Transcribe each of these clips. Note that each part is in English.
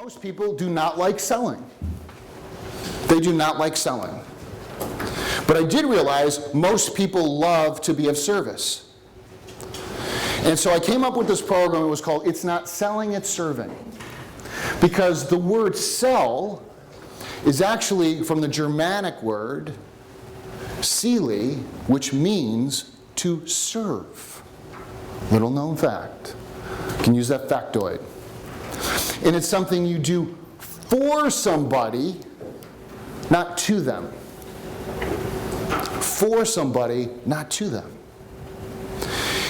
Most people do not like selling. They do not like selling. But I did realize most people love to be of service. And so I came up with this program. It was called It's Not Selling, It's Serving. Because the word sell is actually from the Germanic word seli, which means to serve. Little known fact. You can use that factoid. And it's something you do for somebody, not to them. For somebody, not to them.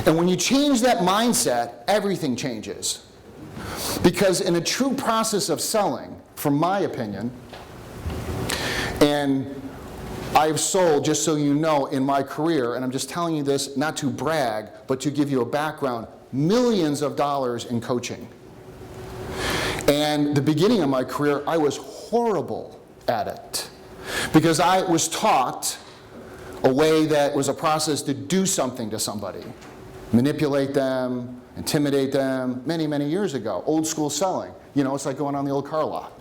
And when you change that mindset, everything changes. Because in a true process of selling, from my opinion, and I've sold, just so you know, in my career, and I'm just telling you this not to brag, but to give you a background, millions of dollars in coaching. And the beginning of my career, I was horrible at it. Because I was taught a way that was a process to do something to somebody. Manipulate them, intimidate them, many, many years ago. Old school selling. You know, it's like going on the old car lot.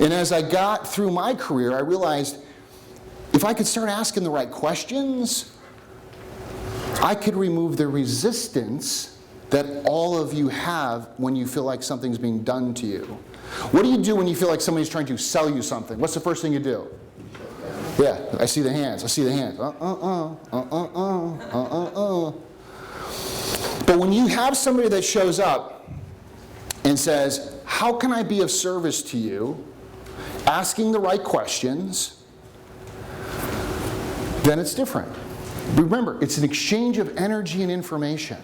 And as I got through my career, I realized if I could start asking the right questions, I could remove the resistance that all of you have when you feel like something's being done to you. What do you do when you feel like somebody's trying to sell you something? What's the first thing you do? Yeah, I see the hands. I see the hands. But when you have somebody that shows up and says, how can I be of service to you? Asking the right questions, then it's different. Remember, it's an exchange of energy and information.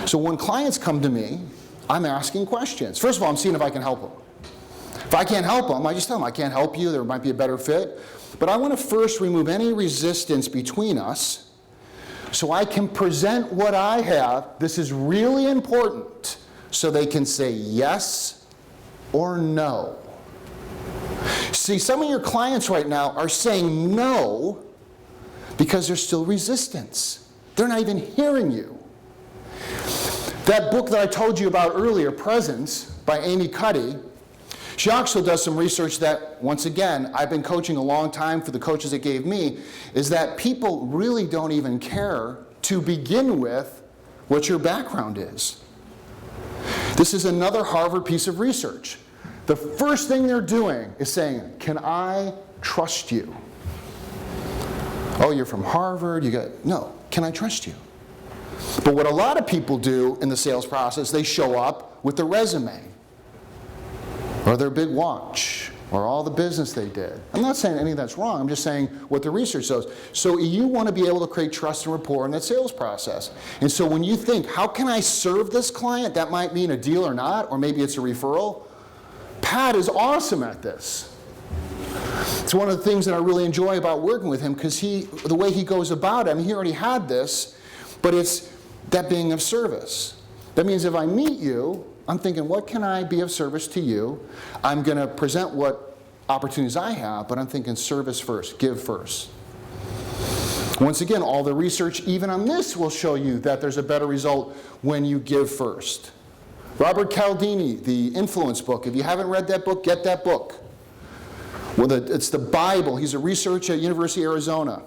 So when clients come to me, I'm asking questions. First of all, I'm seeing if I can help them. If I can't help them, I just tell them, I can't help you, there might be a better fit. But I want to first remove any resistance between us so I can present what I have. This is really important, so they can say yes or no. See, some of your clients right now are saying no because there's still resistance. They're not even hearing you. That book that I told you about earlier, Presence, by Amy Cuddy, she also does some research that, once again, I've been coaching a long time for the coaches it gave me, is that people really don't even care to begin with what your background is. This is another Harvard piece of research. The first thing they're doing is saying, can I trust you? Oh, you're from Harvard, no, can I trust you? But what a lot of people do in the sales process, they show up with their resume, or their big watch, or all the business they did. I'm not saying any of that's wrong, I'm just saying what the research shows. So you want to be able to create trust and rapport in that sales process. And so when you think, how can I serve this client? That might mean a deal or not, or maybe it's a referral. Pat is awesome at this. It's one of the things that I really enjoy about working with him, because the way he goes about it, I mean, he already had this, but it's that being of service. That means if I meet you, I'm thinking, what can I be of service to you? I'm going to present what opportunities I have, but I'm thinking service first, give first. Once again, all the research, even on this, will show you that there's a better result when you give first. Robert Cialdini, the Influence book. If you haven't read that book, get that book. Well, it's the Bible. He's a researcher at University of Arizona.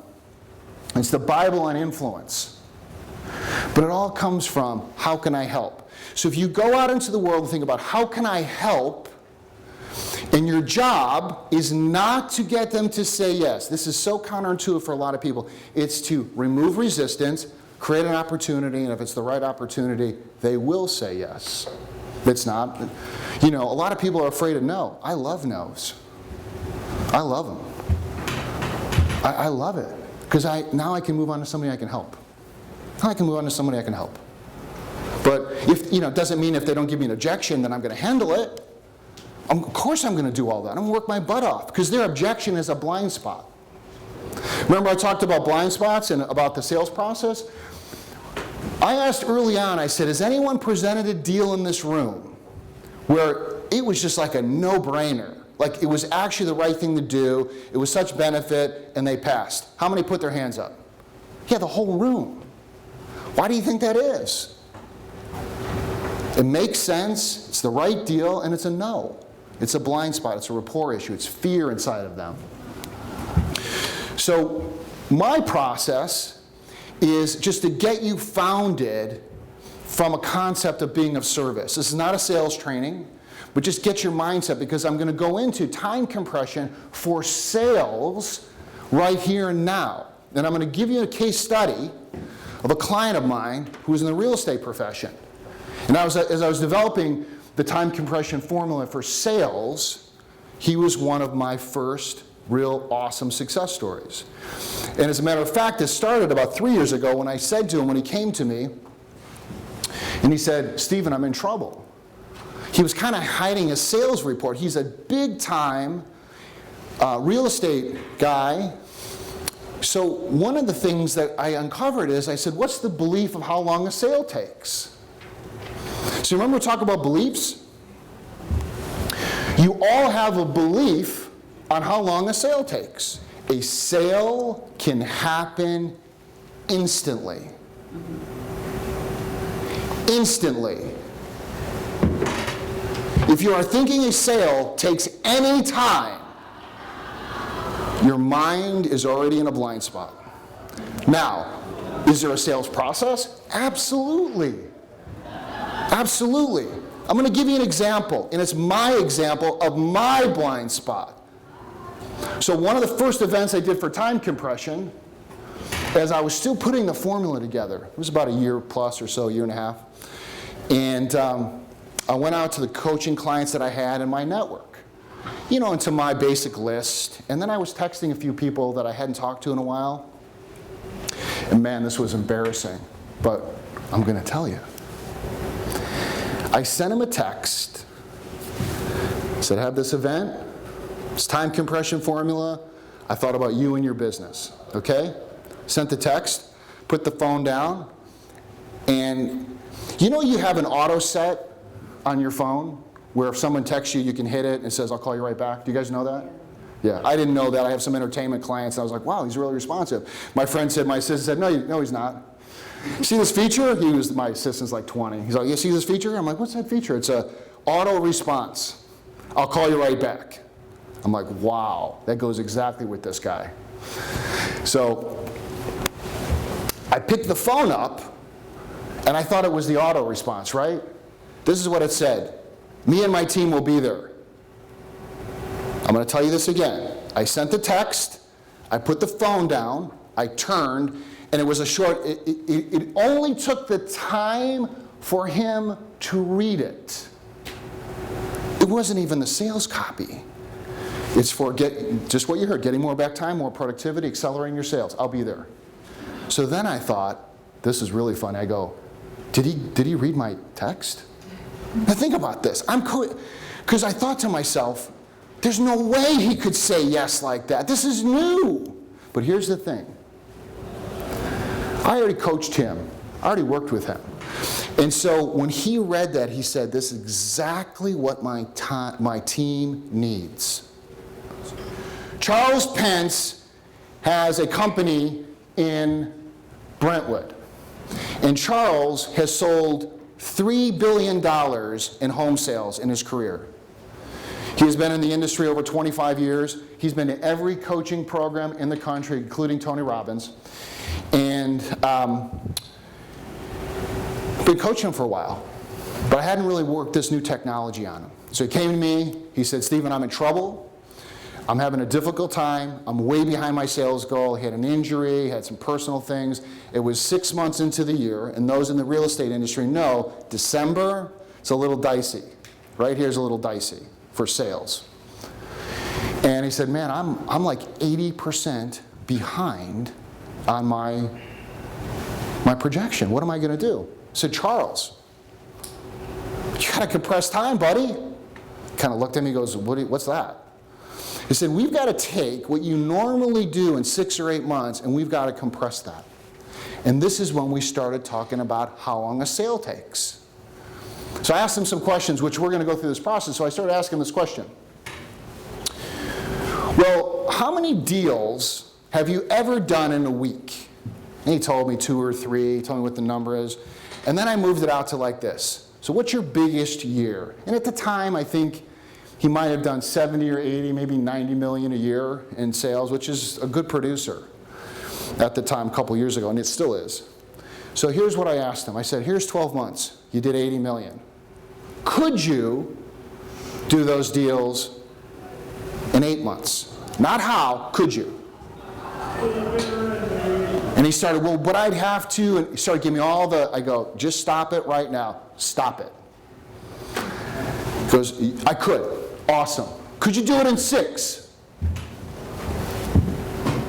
It's the Bible on influence. But it all comes from, how can I help? So if you go out into the world and think about, how can I help? And your job is not to get them to say yes. This is so counterintuitive for a lot of people. It's to remove resistance, create an opportunity, and if it's the right opportunity, they will say yes. If it's not, a lot of people are afraid of no. I love no's. I love them. I love it. Because now I can move on to somebody I can help. Now I can move on to somebody I can help. But if, it doesn't mean if they don't give me an objection, then I'm going to handle it. Of course I'm going to do all that. I'm going to work my butt off, because their objection is a blind spot. Remember I talked about blind spots and about the sales process? I asked early on, I said, has anyone presented a deal in this room where it was just like a no-brainer? Like it was actually the right thing to do, it was such benefit, and they passed. How many put their hands up? Yeah, the whole room. Why do you think that is? It makes sense, it's the right deal, and it's a no. It's a blind spot, it's a rapport issue, it's fear inside of them. So my process is just to get you founded from a concept of being of service. This is not a sales training, but just get your mindset, because I'm going to go into time compression for sales right here and now. And I'm going to give you a case study of a client of mine who's in the real estate profession. And as I was developing the time compression formula for sales, he was one of my first real awesome success stories. And as a matter of fact, it started about 3 years ago when I said to him, when he came to me, and he said, Stephen, I'm in trouble. He was kind of hiding his sales report. He's a big time real estate guy. So one of the things that I uncovered is, I said, what's the belief of how long a sale takes? So remember we talk about beliefs? You all have a belief on how long a sale takes. A sale can happen instantly. Instantly. If you are thinking a sale takes any time, your mind is already in a blind spot. Now, is there a sales process? Absolutely. Absolutely. I'm going to give you an example, and it's my example of my blind spot. So one of the first events I did for time compression, as I was still putting the formula together, it was about a year plus or so, year and a half, and I went out to the coaching clients that I had in my network, you know, into my basic list, and then I was texting a few people that I hadn't talked to in a while, and man, this was embarrassing, but I'm going to tell you. I sent him a text, said, I have this event, it's time compression formula, I thought about you and your business, okay? Sent the text, put the phone down, and you know you have an auto set on your phone where if someone texts you, you can hit it and it says, I'll call you right back. Do you guys know that? Yeah, I didn't know that. I have some entertainment clients, and I was like, wow, he's really responsive. My assistant said, no, he's not. See this feature? My assistant's like 20. He's like, you see this feature? I'm like, what's that feature? It's a auto response. I'll call you right back. I'm like, wow, that goes exactly with this guy. So I picked the phone up, and I thought it was the auto response, right? This is what it said. Me and my team will be there. I'm going to tell you this again. I sent the text, I put the phone down, I turned, and it was a short, it only took the time for him to read it. It wasn't even the sales copy. It's for just what you heard, getting more back time, more productivity, accelerating your sales. I'll be there. So then I thought, this is really fun. I go, did he read my text? Now think about this. Because I thought to myself, there's no way he could say yes like that. This is new. But here's the thing. I already coached him. I already worked with him. And so when he read that, he said, this is exactly what my team needs. Charles Pence has a company in Brentwood. And Charles has sold $3 billion in home sales in his career. He has been in the industry over 25 years. He's been to every coaching program in the country, including Tony Robbins. And been coaching him for a while, but I hadn't really worked this new technology on him. So he came to me, he said, Stephen, I'm in trouble. I'm having a difficult time. I'm way behind my sales goal. He had an injury, had some personal things. It was 6 months into the year, and those in the real estate industry know December, it's a little dicey. Right here's a little dicey for sales. And he said, man, I'm like 80% behind on my projection. What am I going to do? I said, Charles, you got to compress time, buddy. Kind of looked at me and goes, what's that? He said, we've got to take what you normally do in 6 or 8 months, and we've got to compress that. And this is when we started talking about how long a sale takes. So I asked him some questions, which we're going to go through this process. So I started asking this question. Well, how many deals have you ever done in a week? And he told me 2 or 3, he told me what the number is. And then I moved it out to like this. So what's your biggest year? And at the time, I think he might have done 70 or 80, maybe 90 million a year in sales, which is a good producer at the time, a couple years ago, and it still is. So here's what I asked him. I said, here's 12 months. You did 80 million. Could you do those deals in 8 months? Not how, could you? And he started, well, but I'd have to, and he started giving me all the, I go, just stop it right now. Stop it. He goes, I could. Awesome. Could you do it in 6?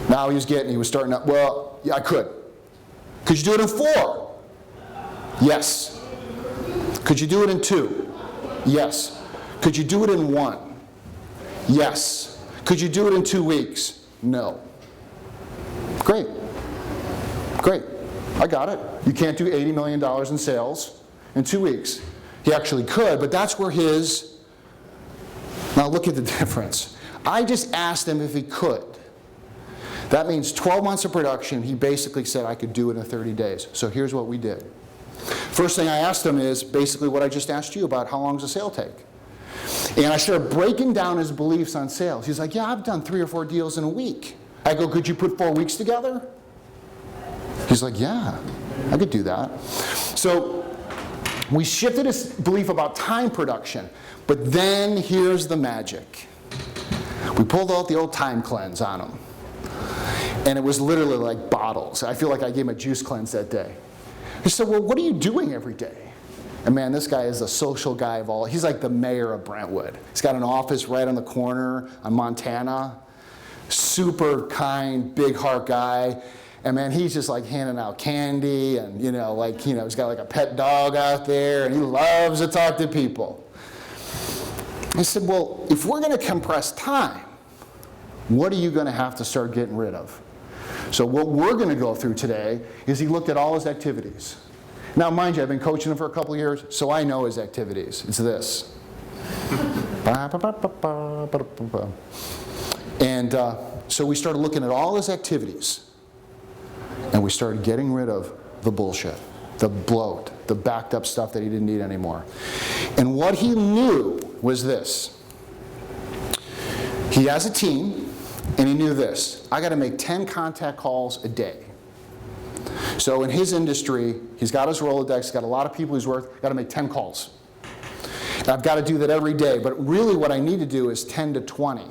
Now he was starting up, well, yeah, I could. Could you do it in 4? Yes. Could you do it in 2? Yes. Could you do it in 1? Yes. Could you do it in 2 weeks? No. Great. Great. I got it. You can't do $80 million in sales in 2 weeks. He actually could, but that's where his... Now look at the difference. I just asked him if he could. That means 12 months of production. He basically said I could do it in 30 days. So here's what we did. First thing I asked him is basically what I just asked you about, how long does a sale take? And I started breaking down his beliefs on sales. He's like, yeah, I've done 3 or 4 deals in a week. I go, could you put 4 weeks together? He's like, yeah, I could do that. So we shifted his belief about time production. But then here's the magic. We pulled out the old time cleanse on him. And it was literally like bottles. I feel like I gave him a juice cleanse that day. He said, well, what are you doing every day? And man, this guy is a social guy of all. He's like the mayor of Brentwood. He's got an office right on the corner on Montana. Super kind, big heart guy. And man, he's just like handing out candy and, he's got like a pet dog out there and he loves to talk to people. I said, well, if we're going to compress time, what are you going to have to start getting rid of? So what we're going to go through today is he looked at all his activities. Now, mind you, I've been coaching him for a couple of years, so I know his activities. It's this. And so we started looking at all his activities. And we started getting rid of the bullshit, the bloat, the backed up stuff that he didn't need anymore. And what he knew was this. He has a team. And he knew this, I got to make 10 contact calls a day. So in his industry, he's got his Rolodex, he's got a lot of people he's worked, got to make 10 calls. And I've got to do that every day, but really what I need to do is 10 to 20.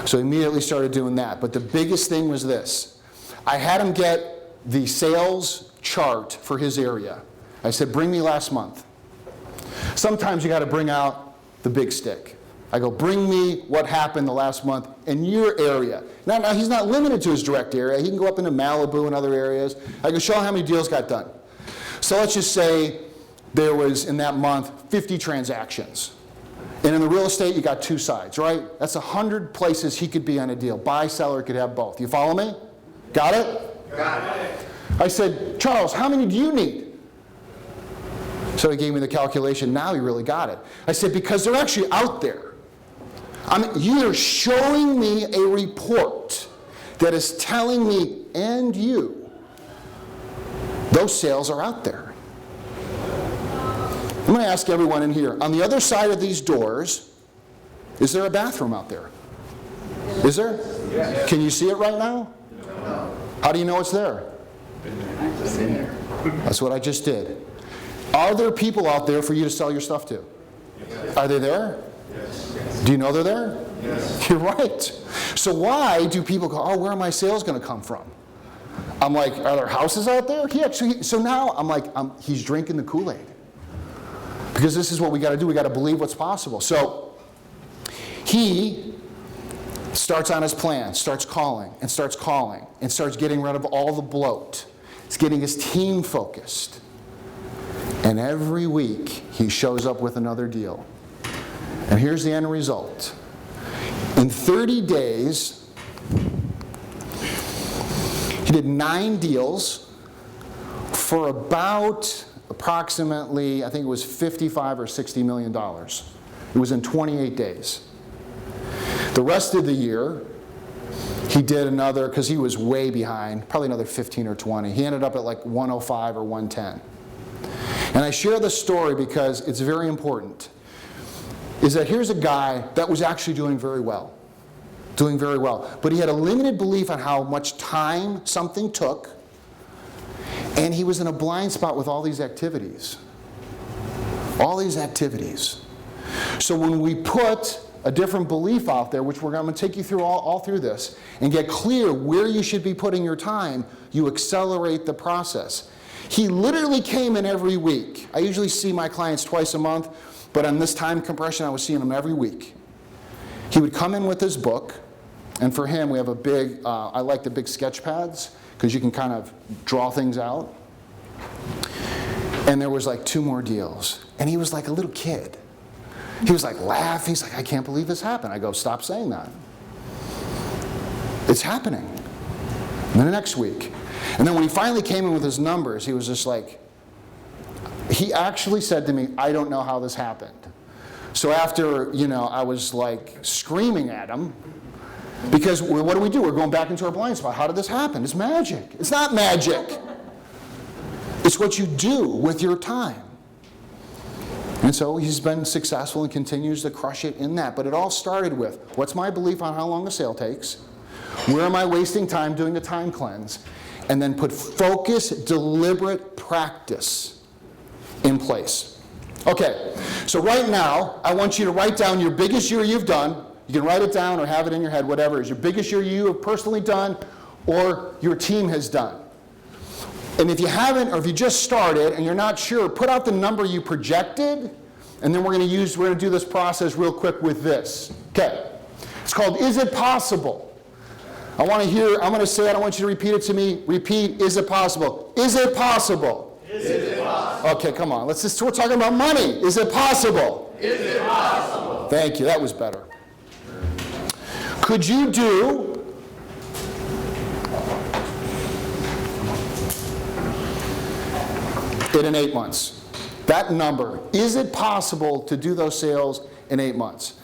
So he immediately started doing that. But the biggest thing was this. I had him get the sales chart for his area. I said, bring me last month. Sometimes you got to bring out the big stick. I go, bring me what happened the last month in your area. Now he's not limited to his direct area. He can go up into Malibu and other areas. I go, show him how many deals got done. So let's just say there was, in that month, 50 transactions. And in the real estate, you got 2 sides, right? That's 100 places he could be on a deal. Buy, seller could have both. You follow me? Got it? Got it. I said, Charles, how many do you need? So he gave me the calculation. Now he really got it. I said, because they're actually out there. You're showing me a report that is telling me and you those sales are out there. I'm going to ask everyone in here, on the other side of these doors, is there a bathroom out there? Is there? Yes. Can you see it right now? No. How do you know it's there? It's in there. That's what I just did. Are there people out there for you to sell your stuff to? Yes. Are they there? Yes. Do you know they're there? Yes. You're right. So why do people go, oh, where are my sales going to come from? I'm like, are there houses out there? So now I'm like, he's drinking the Kool-Aid. Because this is what we got to do. We got to believe what's possible. So he starts on his plan, starts calling, and starts getting rid of all the bloat. He's getting his team focused. And every week, he shows up with another deal. And here's the end result. In 30 days, he did 9 deals for about approximately, I think it was $55 or $60 million. It was in 28 days. The rest of the year, he did another, because he was way behind, probably another 15 or 20. He ended up at like 105 or 110. And I share this story because it's very important. Is that here's a guy that was actually doing very well. Doing very well. But he had a limited belief on how much time something took, and he was in a blind spot with all these activities. All these activities. So when we put a different belief out there, which I'm going to take you through all through this, and get clear where you should be putting your time, you accelerate the process. He literally came in every week. I usually see my clients twice a month, but on this time compression, I was seeing him every week. He would come in with his book, and for him, we have a big, I like the big sketch pads, because you can kind of draw things out. And there was like 2 more deals. And he was like a little kid. He was like laughing. He's like, I can't believe this happened. I go, stop saying that. It's happening. And then the next week. And then when he finally came in with his numbers, he was just like, he actually said to me, I don't know how this happened. So after, I was like screaming at him, because what do? We're going back into our blind spot. How did this happen? It's magic. It's not magic. It's what you do with your time. And so he's been successful and continues to crush it in that. But it all started with, what's my belief on how long a sale takes? Where am I wasting time doing a time cleanse? And then put focused, deliberate practice in place. Okay, so right now, I want you to write down your biggest year you've done. You can write it down or have it in your head, whatever is your biggest year you have personally done or your team has done. And if you haven't, or if you just started and you're not sure, put out the number you projected, and then we're going to do this process real quick with this. Okay. It's called Is It Possible? I'm going to say it, I want you to repeat it to me. Repeat, is it possible? Is it possible? Is it possible? Okay, come on. We're talking about money. Is it possible? Is it possible? Thank you, that was better. Could you do it in 8 months? That number, is it possible to do those sales in 8 months?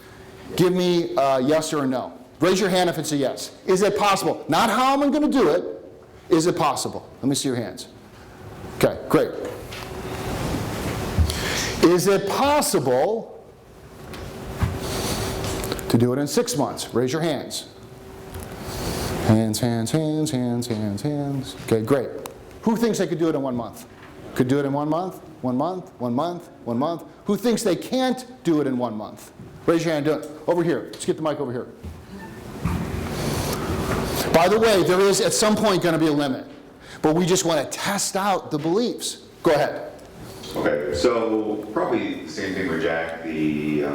Give me a yes or a no. Raise your hand if it's a yes. Is it possible? Not how am I going to do it. Is it possible? Let me see your hands. Okay, great. Is it possible to do it in 6 months? Raise your hands. Hands, hands, hands, hands, hands, hands. Okay, great. Who thinks they could do it in 1 month? Could do it in 1 month? 1 month? 1 month? 1 month? Who thinks they can't do it in 1 month? Raise your hand. Do it. Over here. Let's get the mic over here. By the way, there is at some point going to be a limit, but we just want to test out the beliefs. Go ahead. Okay, so probably the same thing with Jack, the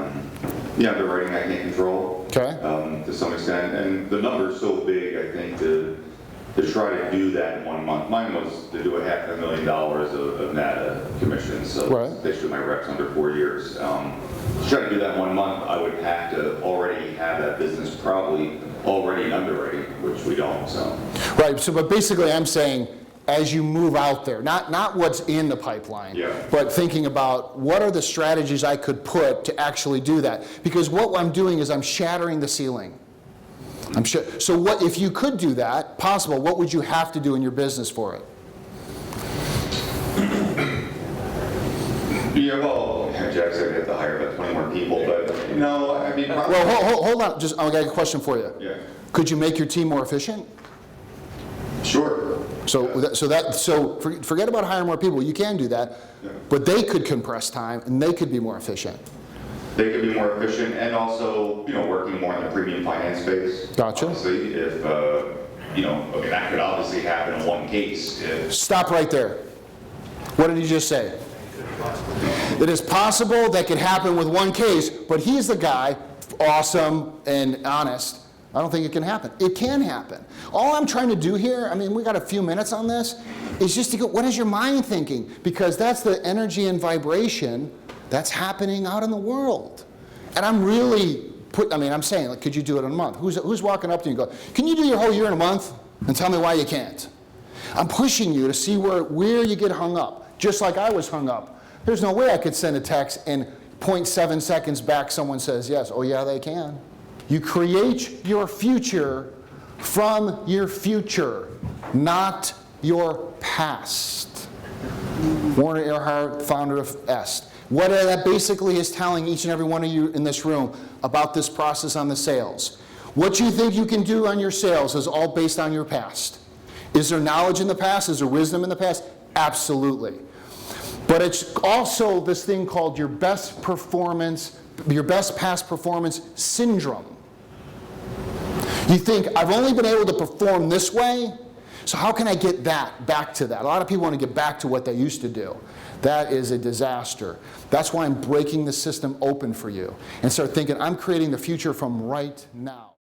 underwriting I can't control. Okay. To some extent, and the number's so big, I think, to try to do that in 1 month. Mine was to do $500,000 of NADA commissions, so right. basically my reps under 4 years. To try to do that in 1 month, I would have to already have that business probably already in underwriting, which we don't, so. Right, so but basically I'm saying, as you move out there, not what's in the pipeline, Yeah. but thinking about what are the strategies I could put to actually do that. Because what I'm doing is I'm shattering the ceiling. So what if you could do that, possible, what would you have to do in your business for it? Yeah, well, Jack said we have to hire about 20 more people, but no, I mean, probably. Well, hold on, I got a question for you. Yeah. Could you make your team more efficient? Sure. So forget about hiring more people. You can do that, Yeah. but they could compress time and they could be more efficient. They could be more efficient and also, working more in the premium finance space. Gotcha. Obviously, if, that could obviously happen in one case. Stop right there. What did he just say? It is possible that could happen with one case, but he's the guy, awesome and honest. I don't think it can happen. It can happen. All I'm trying to do here, we got a few minutes on this, is just to go, what is your mind thinking? Because that's the energy and vibration that's happening out in the world. And I'm really I'm saying, like, could you do it in a month? Who's walking up to you and go, can you do your whole year in a month? And tell me why you can't. I'm pushing you to see where you get hung up, just like I was hung up. There's no way I could send a text and 0.7 seconds back someone says yes. Oh yeah, they can. You create your future from your future, not your past. Werner Erhard, founder of EST. What that basically is telling each and every one of you in this room about this process on the sales. What you think you can do on your sales is all based on your past. Is there knowledge in the past? Is there wisdom in the past? Absolutely. But it's also this thing called your best performance, your best past performance syndrome. You think, I've only been able to perform this way, so how can I get that back to that? A lot of people want to get back to what they used to do. That is a disaster. That's why I'm breaking the system open for you and start thinking, I'm creating the future from right now.